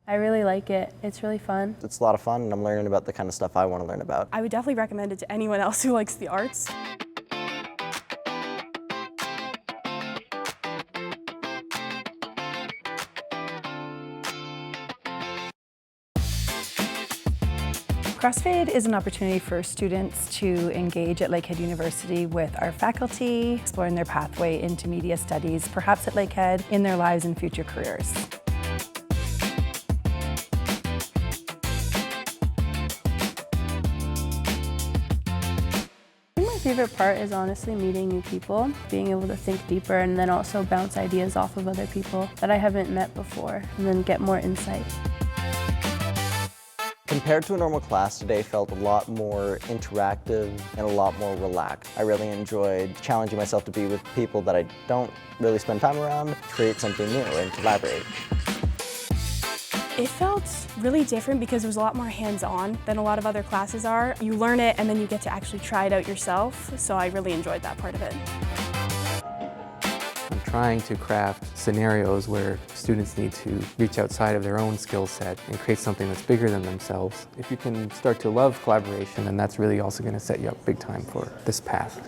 I really like it. It's really fun. It's a lot of fun, and I'm learning about the kind of stuff I want to learn about. I would definitely recommend it to anyone else who likes the arts. Crossfade is an opportunity for students to engage at Lakehead University with our faculty, exploring their pathway into media studies, perhaps at Lakehead, in their lives and future careers. My favorite part is honestly meeting new people, being able to think deeper and then also bounce ideas off of other people that I haven't met before and then get more insight. Compared to a normal class, today felt a lot more interactive and a lot more relaxed. I really enjoyed challenging myself to be with people that I don't really spend time around, create something new and collaborate. It felt really different because it was a lot more hands-on than a lot of other classes are. You learn it and then you get to actually try it out yourself, so I really enjoyed that part of it. I'm trying to craft scenarios where students need to reach outside of their own skill set and create something that's bigger than themselves. If you can start to love collaboration, then that's really also going to set you up big time for this path.